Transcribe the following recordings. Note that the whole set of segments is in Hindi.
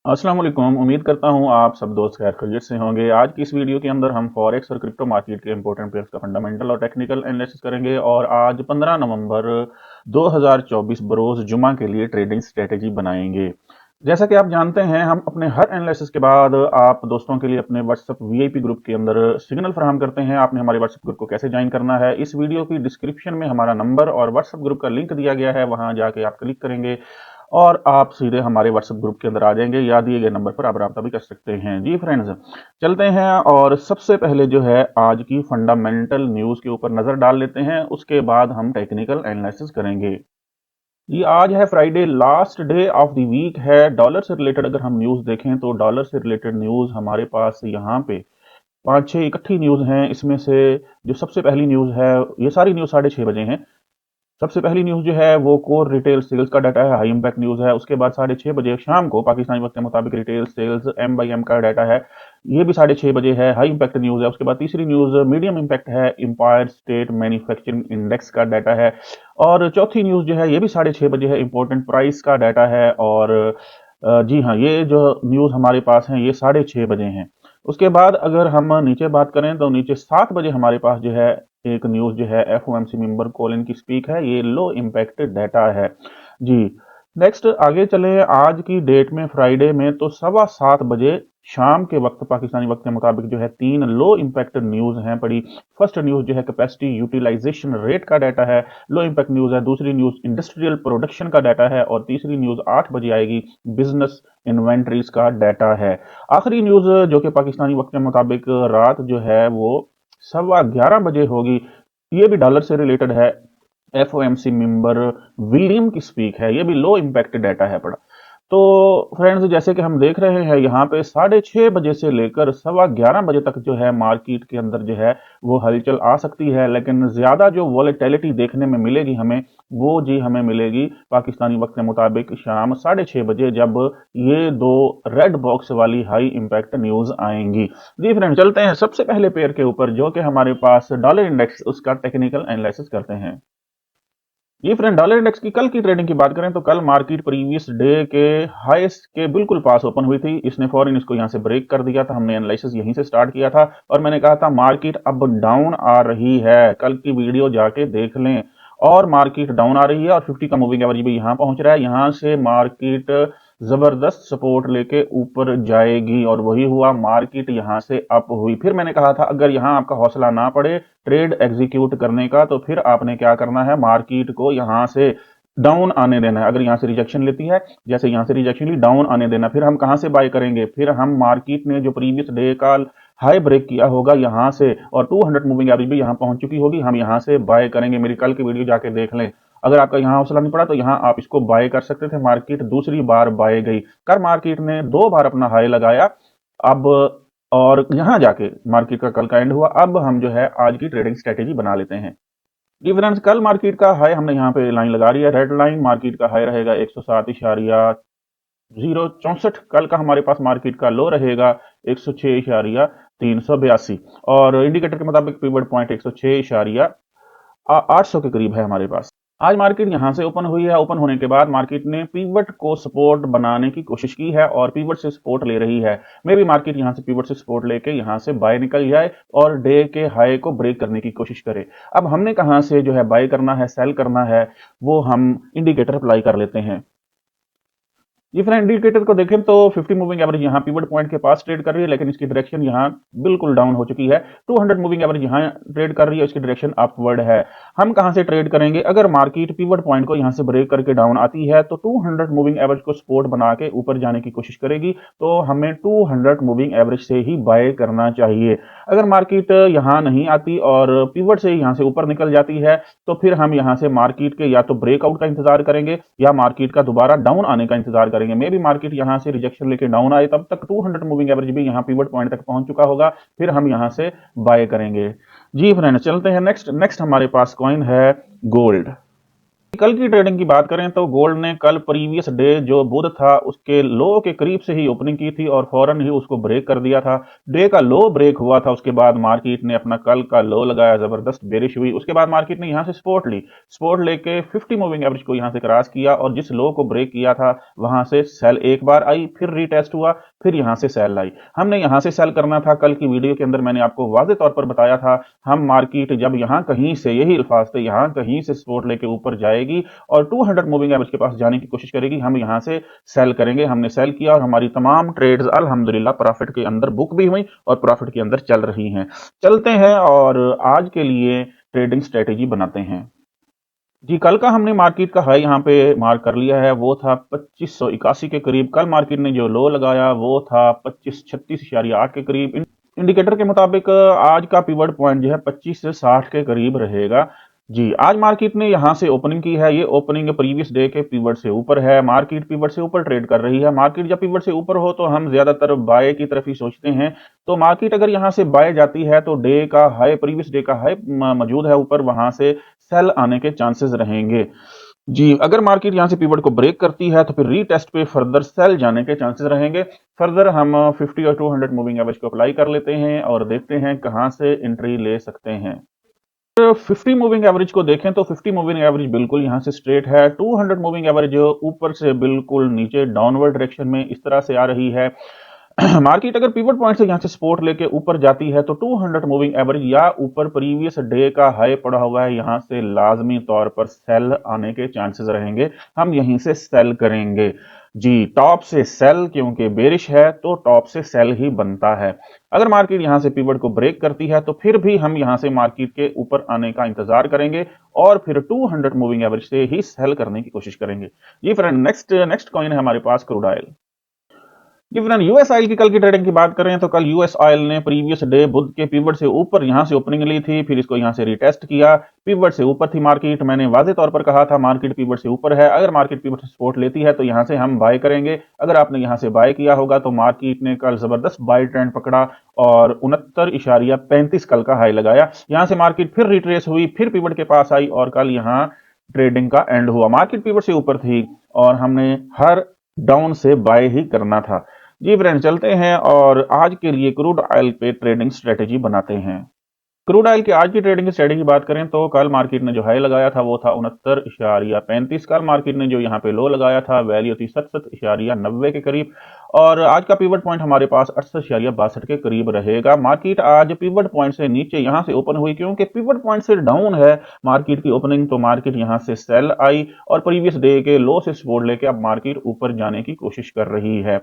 अस्सलाम वालेकुम। उम्मीद करता हूँ आप सब दोस्त खैर खैरियत से होंगे। आज की इस वीडियो के अंदर हम फॉरेक्स और क्रिप्टो मार्केट के इंपॉर्टेंट पेयर्स का फंडामेंटल और टेक्निकल एनालिसिस करेंगे और आज 15 नवंबर 2024 बरोज जुमा के लिए ट्रेडिंग स्ट्रेटेजी बनाएंगे। जैसा कि आप जानते हैं, हम अपने हर एनालिसिस के बाद आप दोस्तों के लिए अपने व्हाट्सएप वीआईपी ग्रुप के अंदर सिग्नल फराहम करते हैं। आपने हमारे व्हाट्सएप ग्रुप को कैसे ज्वाइन करना है, इस वीडियो की डिस्क्रिप्शन में हमारा नंबर और व्हाट्सएप ग्रुप का लिंक दिया गया है, वहां जाके आप क्लिक करेंगे और आप सीधे हमारे व्हाट्सएप ग्रुप के अंदर आ जाएंगे या दिए गए नंबर पर आप राब्ता भी कर सकते हैं। जी फ्रेंड्स, चलते हैं और सबसे पहले जो है आज की फंडामेंटल न्यूज के ऊपर नजर डाल लेते हैं, उसके बाद हम टेक्निकल एनालिसिस करेंगे। जी, आज है Friday, last day of the week है। डॉलर से रिलेटेड अगर हम न्यूज देखें तो डॉलर से रिलेटेड न्यूज हमारे पास यहाँ पे पांच छह इकट्ठी न्यूज हैं। इसमें से जो सबसे पहली न्यूज है, ये सारी न्यूज 6:30 बजे हैं। सबसे पहली न्यूज जो है वो कोर रिटेल सेल्स का डाटा है, हाई इंपैक्ट न्यूज है। उसके बाद 6:30 बजे शाम को पाकिस्तानी वक्त के मुताबिक रिटेल सेल्स M/M का डाटा है, ये भी 6:30 बजे है, हाई इंपैक्ट न्यूज है। उसके बाद तीसरी न्यूज मीडियम इंपैक्ट है, एम्पायर स्टेट मैन्युफैक्चरिंग इंडेक्स का डाटा है। और चौथी न्यूज जो है ये भी 6:30 बजे है, इंपॉर्टेंट प्राइस का डाटा है। और जी हाँ, ये जो न्यूज हमारे पास हैं ये 6:30 बजे हैं। उसके बाद अगर हम नीचे बात करें तो नीचे 7 बजे हमारे पास जो है एक न्यूज जो है FOMC मेंबर कॉलिन की स्पीक है, ये लो इम्पैक्ट डाटा है। जी, नेक्स्ट आगे चले। आज की डेट में फ्राइडे में तो 7:15 बजे शाम के वक्त पाकिस्तानी वक्त के मुताबिक जो है तीन लो इम्पैक्ट न्यूज हैं पड़ी। फर्स्ट न्यूज जो है कैपेसिटी यूटिलाइजेशन रेट का डाटा है, लो इम्पैक्ट न्यूज है। दूसरी न्यूज इंडस्ट्रियल प्रोडक्शन का डाटा है और तीसरी न्यूज 8 बजे आएगी, बिजनेस इन्वेंट्रीज का डाटा है। आखिरी न्यूज जो कि पाकिस्तानी वक्त के मुताबिक रात जो है वो 11:15 बजे होगी, ये भी डॉलर से रिलेटेड है। FOMC मेंबर विलियम की स्पीक है, ये भी लो इम्पैक्ट डाटा है पड़ा। तो फ्रेंड्स, जैसे कि हम देख रहे हैं यहाँ पे 6:30 बजे से लेकर 11:15 बजे तक जो है मार्केट के अंदर जो है वो हलचल आ सकती है, लेकिन ज्यादा जो वॉलेटिलिटी देखने में मिलेगी हमें, वो जी हमें मिलेगी पाकिस्तानी वक्त के मुताबिक शाम 6:30 बजे, जब ये दो रेड बॉक्स वाली हाई इंपैक्ट न्यूज आएंगी। जी फ्रेंड, चलते हैं सबसे पहले पेयर के ऊपर जो कि हमारे पास डॉलर इंडेक्स, उसका टेक्निकल एनालिसिस करते हैं। ये फ्रेंड, डॉलर इंडेक्स की कल की ट्रेडिंग की बात करें तो कल मार्केट प्रीवियस डे के हाईएस्ट के बिल्कुल पास ओपन हुई थी। इसने फौरन इसको यहां से ब्रेक कर दिया था। हमने एनालिसिस यहीं से स्टार्ट किया था और मैंने कहा था मार्केट अब डाउन आ रही है, कल की वीडियो जाके देख लें। और मार्केट डाउन आ रही है और 50 का मूविंग एवरेज भी यहां पहुंच रहा है। यहां से मार्केट जबरदस्त सपोर्ट लेके ऊपर जाएगी और वही हुआ, मार्केट यहां से अप हुई। फिर मैंने कहा था अगर यहां आपका हौसला ना पड़े ट्रेड एग्जीक्यूट करने का तो फिर आपने क्या करना है, मार्केट को यहां से डाउन आने देना है। अगर यहां से रिजेक्शन लेती है, जैसे यहां से रिजेक्शन ली, डाउन आने देना। फिर हम कहां से बाय करेंगे, फिर हम मार्केट ने जो प्रीवियस डे का हाई ब्रेक किया होगा यहां से और 200 मूविंग एवरेज भी यहां पहुंच चुकी होगी, हम यहां से बाय करेंगे। मेरी कल की वीडियो जाके देख लें। अगर आपका यहां हौसला नहीं पड़ा तो यहां आप इसको बाय कर सकते थे। मार्केट दूसरी बार बाय गई, कर मार्केट ने 2 बार अपना हाई लगाया अब, और यहां जाके मार्केट का कल का एंड हुआ। अब हम जो है आज की ट्रेडिंग स्ट्रेटेजी बना लेते हैं। जी फ्रेंड्स, कल मार्केट का हाई हमने यहाँ पे लाइन लगा रही है, रेड लाइन। मार्केट का हाई रहेगा 107.064। कल का हमारे पास मार्केट का लो रहेगा 106.382 और इंडिकेटर के मुताबिक पिवट पॉइंट 106.800 के करीब है हमारे पास। आज मार्केट यहां से ओपन हुई है। ओपन होने के बाद मार्केट ने पिवट को सपोर्ट बनाने की कोशिश की है और पिवट से सपोर्ट ले रही है। मे भी मार्केट यहां से पिवट से सपोर्ट लेके यहां से बाय निकल जाए और डे के हाई को ब्रेक करने की कोशिश करे। अब हमने कहां से जो है बाय करना है, सेल करना है, वो हम इंडिकेटर अप्लाई कर लेते हैं। ये फ्रेंड, इंडिकेटर को देखें तो 50 मूविंग एवरेज यहाँ पिवट पॉइंट के पास ट्रेड कर रही है, लेकिन इसकी डायरेक्शन यहाँ बिल्कुल डाउन हो चुकी है। 200 मूविंग एवरेज यहाँ ट्रेड कर रही है, इसकी डायरेक्शन अपवर्ड है। हम कहां से ट्रेड करेंगे, अगर मार्केट पिवट पॉइंट को यहाँ से ब्रेक करके डाउन आती है तो 200 मूविंग एवरेज को सपोर्ट बना के ऊपर जाने की कोशिश करेगी, तो हमें 200 मूविंग एवरेज से ही बाय करना चाहिए। अगर मार्केट यहाँ नहीं आती और पिवट से यहाँ से ऊपर निकल जाती है तो फिर हम यहाँ से मार्केट के या तो ब्रेकआउट का इंतजार करेंगे या मार्केट का दोबारा डाउन आने का इंतजार करेंगे। मे भी मार्केट यहां से रिजेक्शन लेके डाउन आए, तब तक 200 मूविंग एवरेज भी यहां पिवट पॉइंट तक पहुंच चुका होगा, फिर हम यहां से बाय करेंगे। जी फ्रेंड, चलते हैं नेक्स्ट हमारे पास कॉइन है गोल्ड। कल की ट्रेडिंग की बात करें तो गोल्ड ने कल प्रीवियस डे जो बुध था उसके लो के करीब से ही ओपनिंग की थी और फौरन ही उसको ब्रेक कर दिया था। डे का लो ब्रेक हुआ था, उसके बाद मार्केट ने अपना कल का लो लगाया, जबरदस्त बेरिश हुई। उसके बाद मार्केट ने यहां से सपोर्ट लेके 50 मूविंग एवरेज को यहां से क्रॉस किया और जिस लो को ब्रेक किया था वहां से सेल एक बार आई, फिर रीटेस्ट हुआ, फिर यहां से सेल आई। हमने यहां से सेल करना था। कल की वीडियो के अंदर मैंने आपको वाज़ेह तौर पर बताया था, हम मार्केट जब यहां कहीं से, यही अल्फाज थे, यहां कहीं से सपोर्ट लेके ऊपर जाएगी और 200 मूविंग एवरेज के पास जाने की कोशिश करेगी, हम यहां से सेल करेंगे। हमने सेल किया और हमारी तमाम ट्रेड्स अल्हम्दुलिल्लाह प्रॉफिट के अंदर बुक भी हुई और प्रॉफिट के अंदर चल रही हैं। चलते हैं और आज के लिए ट्रेडिंग स्ट्रेटेजी बनाते हैं। जी, कल का हमने मार्केट का हाई यहाँ पे मार्क कर लिया है, वो था 2581 के करीब। कल मार्केट ने जो लो लगाया वो था 2536.8 के करीब। इंडिकेटर के मुताबिक आज का पिवट पॉइंट जो है 25 से 60 के करीब रहेगा। जी, आज मार्केट ने यहां से ओपनिंग की है। ये ओपनिंग प्रीवियस डे के पिवट से ऊपर है। मार्केट पिवट से ऊपर ट्रेड कर रही है। मार्केट जब पिवट से ऊपर हो तो हम ज्यादातर बाय की तरफ ही सोचते हैं। तो मार्केट अगर यहां से बाय जाती है तो डे का हाई, प्रीवियस डे का हाई मौजूद है ऊपर, वहां से सेल आने के चांसेस रहेंगे। जी, अगर मार्केट यहां से पिवट को ब्रेक करती है तो फिर रीटेस्ट पे फर्दर सेल जाने के चांसेस रहेंगे। फर्दर हम 50 और 200 मूविंग एवरेज को अप्लाई कर लेते हैं और देखते हैं कहां से एंट्री ले सकते हैं। 50 मूविंग एवरेज को देखें तो 50 मूविंग एवरेज बिल्कुल यहां से स्ट्रेट है। 200 मूविंग एवरेज ऊपर से बिल्कुल नीचे डाउनवर्ड डायरेक्शन में इस तरह से आ रही है। मार्केट अगर पिवट पॉइंट से यहां से सपोर्ट लेके ऊपर जाती है तो 200 मूविंग एवरेज या ऊपर प्रीवियस डे का हाई पड़ा हुआ है, यहां से लाजमी तौर पर सेल आने के चांसेस रहेंगे। हम यहीं से सेल करेंगे। जी, टॉप से सेल, क्योंकि बेरिश है तो टॉप से सेल ही बनता है। अगर मार्केट यहां से पिवट को ब्रेक करती है तो फिर भी हम यहां से मार्केट के ऊपर आने का इंतजार करेंगे और फिर 200 मूविंग एवरेज से ही सेल करने की कोशिश करेंगे। जी फ्रेंड, नेक्स्ट कॉइन है हमारे पास क्रूड ऑयल। जी फ्रेंड, यूएस ऑयल की कल की ट्रेडिंग की बात करें तो कल यूएस ऑयल ने प्रीवियस डे बुध के पिवट से ऊपर यहां से ओपनिंग ली थी, फिर इसको यहां से रिटेस्ट किया। पिवट से ऊपर थी मार्केट। मैंने वाज़ेह तौर पर कहा था मार्केट पिवट से ऊपर है। अगर मार्केट पिवट से सपोर्ट लेती है तो यहां से हम बाय करेंगे। अगर आपने यहां से बाय किया होगा तो मार्केट ने कल जबरदस्त बाय ट्रेंड पकड़ा और 69.35 कल का हाई लगाया। यहां से मार्केट फिर रिट्रेस हुई, फिर पिवट के पास आई और कल यहां ट्रेडिंग का एंड हुआ। मार्केट पिवट से ऊपर थी और हमने हर डाउन से बाय ही करना था। जी फ्रेंड, चलते हैं और आज के लिए क्रूड ऑयल पे ट्रेडिंग स्ट्रेटेजी बनाते हैं। क्रूड ऑयल की आज की ट्रेडिंग की स्ट्रेटेजी की बात करें तो कल मार्केट ने जो हाई लगाया था वो था 69.35। कल मार्केट ने जो यहाँ पे लो लगाया था वैल्यू थी 67.90 के करीब और आज का पिवट पॉइंट हमारे पास 68.62 के करीब रहेगा। मार्केट आज पिवट पॉइंट से नीचे यहाँ से ओपन हुई, क्योंकि पिवट पॉइंट से डाउन है मार्केट की ओपनिंग, तो मार्केट यहाँ से सेल आई और प्रीवियस डे के लो से सपोर्ट लेके अब मार्केट ऊपर जाने की कोशिश कर रही है।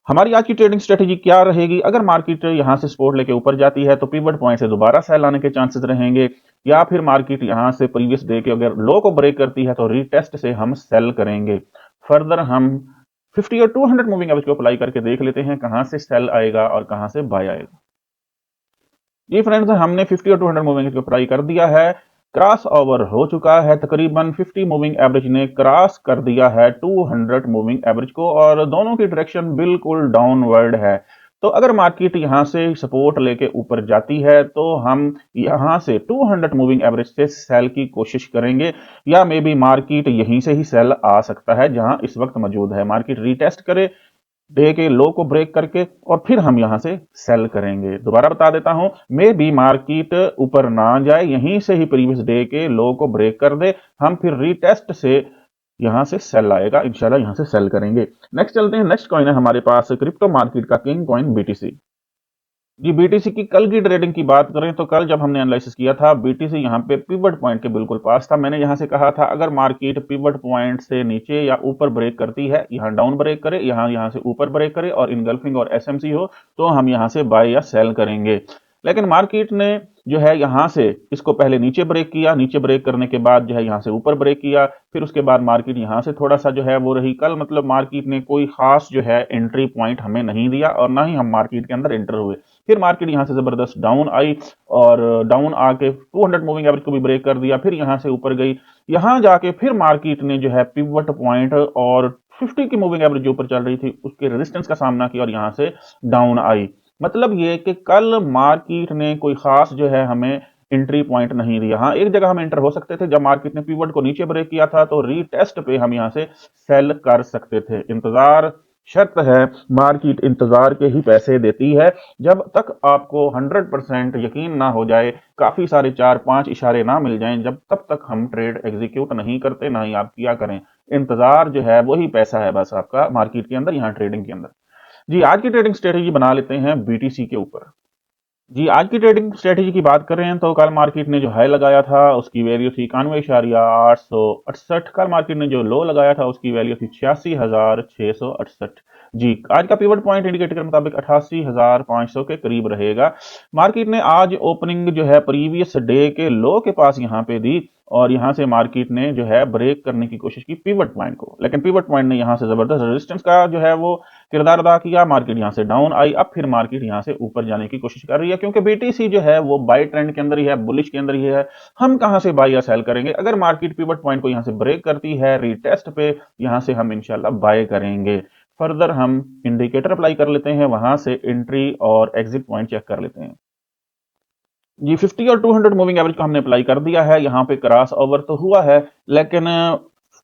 हमारी आज की ट्रेडिंग स्ट्रेटेजी क्या रहेगी? अगर मार्केट यहां से सपोर्ट लेके ऊपर जाती है तो पिवट पॉइंट से दोबारा सेल आने के चांसेस रहेंगे, या फिर मार्केट यहां से प्रीवियस डे के अगर लो को ब्रेक करती है तो रीटेस्ट से हम सेल करेंगे। फर्दर हम 50 और 200 मूविंग एवरेज को अप्लाई करके देख लेते हैं कहां से सेल आएगा और कहां से बाय आएगा। जी फ्रेंड्स, हमने 50 और 200 मूविंग एवरेज को अप्लाई कर दिया है। क्रॉस ओवर हो चुका है, तकरीबन 50 मूविंग एवरेज ने क्रॉस कर दिया है 200 मूविंग एवरेज को और दोनों की डायरेक्शन बिल्कुल डाउनवर्ड है। तो अगर मार्केट यहां से सपोर्ट लेके ऊपर जाती है तो हम यहां से 200 मूविंग एवरेज से सेल की कोशिश करेंगे, या मे बी मार्केट यहीं से ही सेल आ सकता है जहां इस वक्त मौजूद है। मार्केट रीटेस्ट करे डे के लो को ब्रेक करके और फिर हम यहां से सेल करेंगे। दोबारा बता देता हूं, मे बी मार्केट ऊपर ना जाए, यहीं से ही प्रीवियस डे के लो को ब्रेक कर दे, हम फिर रीटेस्ट से यहां से सेल आएगा, इंशाल्लाह यहां से सेल करेंगे। नेक्स्ट चलते हैं, नेक्स्ट कॉइन है हमारे पास क्रिप्टो मार्केट का किंग कॉइन बीटीसी। जी, बीटीसी की कल की ट्रेडिंग की बात करें तो कल जब हमने एनालिसिस किया था बीटीसी यहां पे पिवट पॉइंट के बिल्कुल पास था। मैंने यहां से कहा था अगर मार्केट पिवट पॉइंट से नीचे या ऊपर ब्रेक करती है, यहां डाउन ब्रेक करे, यहां से ऊपर ब्रेक करे और इनगल्फिंग और एसएमसी हो, तो हम यहां से बाय या सेल करेंगे। लेकिन मार्केट ने जो है यहां से इसको पहले नीचे ब्रेक किया, नीचे ब्रेक करने के बाद जो है यहां से ऊपर ब्रेक किया, फिर उसके बाद मार्केट यहां से थोड़ा सा जो है वो रही। कल मतलब मार्केट ने कोई खास जो है एंट्री पॉइंट हमें नहीं दिया और ना ही हम मार्केट के अंदर एंटर हुए। फिर मार्केट यहां से जबरदस्त डाउन आई और डाउन आके 200 मूविंग एवरेज को भी ब्रेक कर दिया, फिर यहां से ऊपर गई। यहां जाके फिर मार्केट ने जो है पिवट पॉइंट और 50 की मूविंग एवरेज जो ऊपर चल रही थी उसके रेजिस्टेंस का सामना किया और यहां से डाउन आई। मतलब ये कि कल मार्केट ने कोई खास जो है हमें एंट्री पॉइंट नहीं दिया। हाँ, एक जगह हम एंटर हो सकते थे, जब मार्केट ने पिवट को नीचे ब्रेक किया था तो रीटेस्ट पे हम यहां से सेल कर सकते थे। इंतजार शर्त है, मार्केट इंतजार के ही पैसे देती है। जब तक आपको 100% यकीन ना हो जाए, काफी सारे 4-5 इशारे ना मिल जाएं, जब तब तक हम ट्रेड एग्जीक्यूट नहीं करते, ना ही आप किया करें। इंतजार जो है वही पैसा है बस आपका मार्केट के अंदर, यहाँ ट्रेडिंग के अंदर। जी, आज की ट्रेडिंग स्ट्रेटेजी बना लेते हैं बीटीसी के ऊपर। जी, आज की ट्रेडिंग स्ट्रेटेजी की बात करें तो कल मार्केट ने जो हाई लगाया था उसकी वैल्यू थी 91,868। कल मार्केट ने जो लो लगाया था उसकी वैल्यू थी 86,668। जी, आज का पिवट पॉइंट इंडिकेटर के मुताबिक 88,500 के करीब रहेगा। मार्केट ने आज ओपनिंग जो है प्रीवियस डे के लो के पास यहां पे दी और यहां से मार्केट ने जो है ब्रेक करने की कोशिश की पिवट पॉइंट को, लेकिन पिवट पॉइंट ने यहां से जबरदस्त रेजिस्टेंस का जो है वो किरदार अदा किया। मार्केट यहां से डाउन आई, अब फिर मार्केट यहां से ऊपर जाने की कोशिश कर रही है, क्योंकि बीटीसी जो है वो बाई ट्रेंड के अंदर ही है, बुलिश के अंदर ही है। हम कहां से बाई या सेल करेंगे? अगर मार्केट पिवट पॉइंट को यहां से ब्रेक करती है रीटेस्ट पे, यहां से हम इंशाल्लाह बाय करेंगे। फर्दर हम इंडिकेटर अप्लाई कर लेते हैं, वहां से एंट्री और एग्जिट पॉइंट चेक कर लेते हैं। जी, 50 और 200 मूविंग एवरेज को हमने अप्लाई कर दिया है। यहाँ पे क्रॉस ओवर तो हुआ है, लेकिन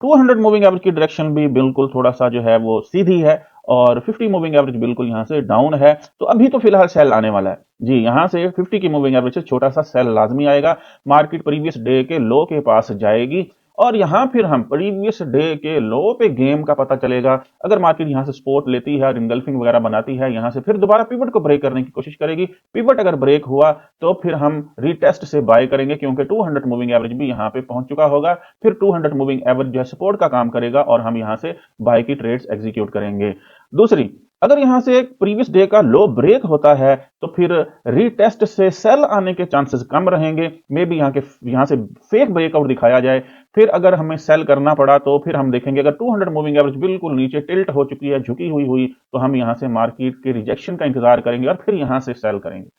200 मूविंग एवरेज की डायरेक्शन भी बिल्कुल थोड़ा सा जो है वो सीधी है और 50 मूविंग एवरेज बिल्कुल यहाँ से डाउन है। तो अभी तो फिलहाल सेल आने वाला है। जी, यहाँ से 50 की मूविंग एवरेज से छोटा सा सेल लाजमी आएगा। मार्केट प्रीवियस डे के लो के पास जाएगी और यहां फिर हम प्रीवियस डे के लो पे गेम का पता चलेगा। अगर मार्केट यहां से सपोर्ट लेती है और इंगल्फिंग वगैरह बनाती है, यहां से फिर दोबारा पिवट को ब्रेक करने की कोशिश करेगी। पिवट अगर ब्रेक हुआ तो फिर हम रीटेस्ट से बाय करेंगे, क्योंकि 200 मूविंग एवरेज भी यहां पे पहुंच चुका होगा। फिर 200 मूविंग एवरेज जो है सपोर्ट का काम करेगा और हम यहां से बाय की ट्रेड्स एग्जीक्यूट करेंगे। दूसरी, अगर यहां से प्रीवियस डे का लो ब्रेक होता है तो फिर रीटेस्ट से सेल आने के चांसेस कम रहेंगे। मे बी यहां से फेक ब्रेकआउट दिखाया जाए, फिर अगर हमें सेल करना पड़ा तो फिर हम देखेंगे अगर 200 मूविंग एवरेज बिल्कुल नीचे टिल्ट हो चुकी है, झुकी हुई तो हम यहां से मार्केट के रिजेक्शन का इंतजार करेंगे और फिर यहां से सेल करेंगे।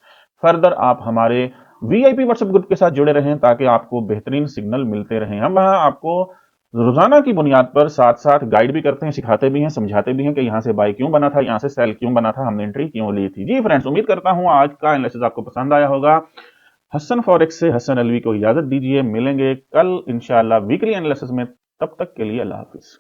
फर्दर आप हमारे वीआईपी व्हाट्सएप ग्रुप के साथ जुड़े रहें ताकि आपको बेहतरीन सिग्नल मिलते रहें। हम वहां आपको रोजाना की बुनियाद पर साथ साथ गाइड भी करते हैं, सिखाते भी हैं, समझाते भी हैं कि यहां से बाय क्यों बना था, यहां से सेल क्यों बना था, हमने एंट्री क्यों ली थी। जी फ्रेंड्स, उम्मीद करता हूं आज का एनालिसिस आपको पसंद आया होगा। हसन फॉरेक्स से हसन अलवी को इजाजत दीजिए, मिलेंगे कल इंशाल्लाह वीकली एनालिसिस में। तब तक के लिए अल्लाह हाफिज।